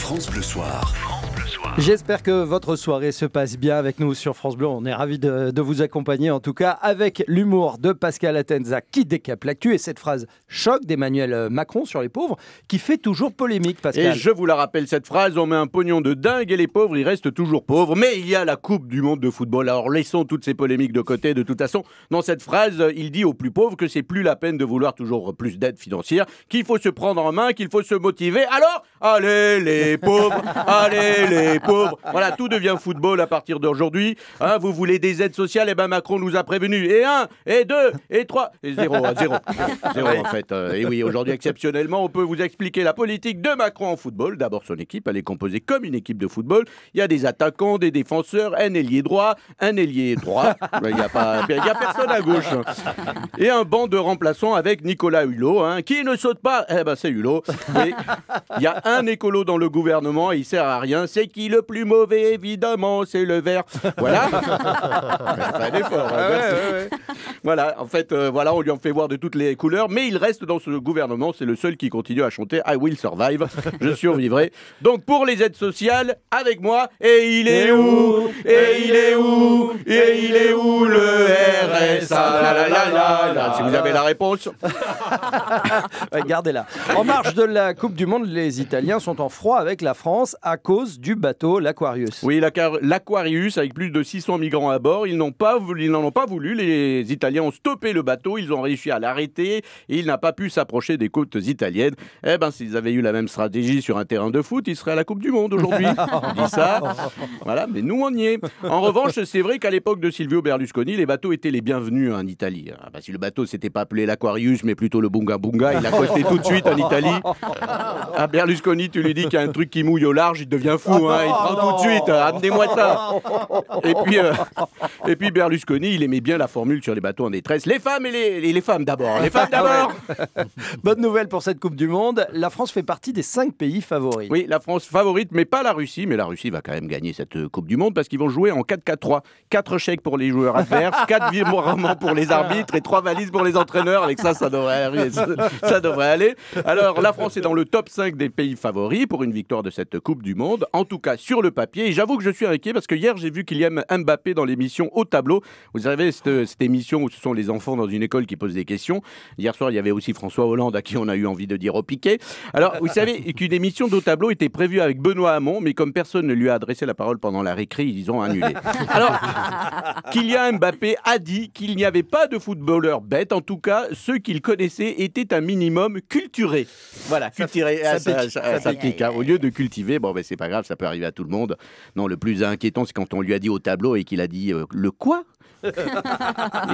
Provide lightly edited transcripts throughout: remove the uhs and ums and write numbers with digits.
France Bleu Soir. J'espère que votre soirée se passe bien avec nous sur France Bleu. On est ravis de vous accompagner, en tout cas, avec l'humour de Pascal Atenza qui décape l'actu et cette phrase choc d'Emmanuel Macron sur les pauvres qui fait toujours polémique, Pascal. Et je vous la rappelle, cette phrase, on met un pognon de dingue et les pauvres, ils restent toujours pauvres. Mais il y a la Coupe du Monde de football. Alors laissons toutes ces polémiques de côté. De toute façon, dans cette phrase, il dit aux plus pauvres que c'est plus la peine de vouloir toujours plus d'aide financière, qu'il faut se prendre en main, qu'il faut se motiver. Alors, allez les pauvres, allez les pauvres. Voilà, tout devient football à partir d'aujourd'hui. Hein, vous voulez des aides sociales, et ben Macron nous a prévenus. Et 1, et 2, et 3, et 0, 0. 0 en fait. Et oui, aujourd'hui, exceptionnellement, on peut vous expliquer la politique de Macron en football. D'abord, son équipe, elle est composée comme une équipe de football. Il y a des attaquants, des défenseurs, un ailier droit, un ailier droit. Il n'y a personne à gauche. Et un banc de remplaçants avec Nicolas Hulot, hein, qui ne saute pas. Eh ben, c'est Hulot. Et il y a un écolo dans le gouvernement et il sert à rien. C'est qui le plus mauvais, évidemment, c'est le vert. Voilà. Un effort. Hein, ouais. Voilà, en fait, voilà, on lui en fait voir de toutes les couleurs, mais il reste dans ce gouvernement. C'est le seul qui continue à chanter I will survive. Je survivrai. Donc, pour les aides sociales, avec moi, et il est où? Et il est où? Et il est où le RSA? La. Si vous avez la réponse. Gardez-la. En marge de la Coupe du Monde, les Italiens sont en froid avec la France à cause du bateau, l'Aquarius. Oui, l'Aquarius, avec plus de 600 migrants à bord, ils n'en ont pas voulu. Les Italiens ont stoppé le bateau, ils ont réussi à l'arrêter et il n'a pas pu s'approcher des côtes italiennes. Eh ben, s'ils avaient eu la même stratégie sur un terrain de foot, ils seraient à la Coupe du Monde aujourd'hui. Je dis ça. Voilà, mais nous, on y est. En revanche, c'est vrai qu'à l'époque de Silvio Berlusconi, les bateaux étaient les bienvenus en Italie. Ah bah, si le bateau s'était pas appelé l'Aquarius, mais plutôt le Bunga Bunga, il a costé tout de suite en Italie. À Berlusconi, tu lui dis qu'il y a un truc qui mouille au large, il devient fou. Hein, il prend tout de suite. Amenez-moi ça. Et puis Berlusconi, il aimait bien la formule sur les bateaux en détresse. Les femmes et les femmes d'abord. Les femmes d'abord. Bonne nouvelle pour cette Coupe du Monde. La France fait partie des 5 pays favoris. Oui, la France favorite, mais pas la Russie. Mais la Russie va quand même gagner cette Coupe du Monde parce qu'ils vont jouer en 4-4-3. 4 chèques pour les joueurs adverses, 4 virements pour les arbitres et 3 valises pour les entraîneurs. Avec ça devrait aller. Alors, la France est dans le top 5 des pays favoris pour une victoire de cette Coupe du Monde. En tout cas, sur le papier. Et j'avoue que je suis inquiet parce que hier, j'ai vu Kylian Mbappé dans l'émission Au Tableau. Vous savez, cette émission où ce sont les enfants dans une école qui posent des questions. Hier soir, il y avait aussi François Hollande à qui on a eu envie de dire au piquet. Alors, vous savez qu'une émission d'Au Tableau était prévue avec Benoît Hamon, mais comme personne ne lui a adressé la parole pendant la récré, ils ont annulé. Alors, Kylian Mbappé a dit qu'il n'y avait pas de footballeurs bêtes. En tout cas, ceux qu'il connaissait étaient un minimum culturés. Voilà, culturés. Ça pique. Hein. Au lieu de cultiver, bon, ben, c'est pas grave, ça peut arriver à tout le monde. Non, le plus inquiétant, c'est quand on lui a dit Au Tableau et qu'il a dit le quoi?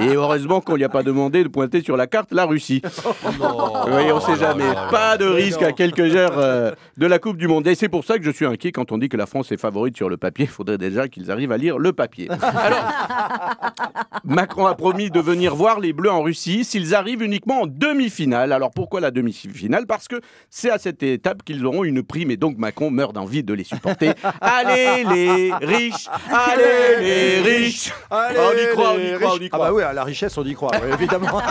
Et heureusement qu'on lui a pas demandé de pointer sur la carte la Russie. Oui, on sait jamais. Pas de risque à quelques heures de la Coupe du Monde. Et c'est pour ça que je suis inquiet quand on dit que la France est favorite sur le papier. Il faudrait déjà qu'ils arrivent à lire le papier. Alors, Macron a promis de venir voir les Bleus en Russie s'ils arrivent uniquement en demi-finale. Alors pourquoi la demi-finale? Parce que c'est à cette étape qu'ils auront une prime et donc Macron meurt d'envie de les supporter. Allez les riches, allez les riches. Allez, on y croit. Ah bah oui, à la richesse, on y croit, oui, évidemment.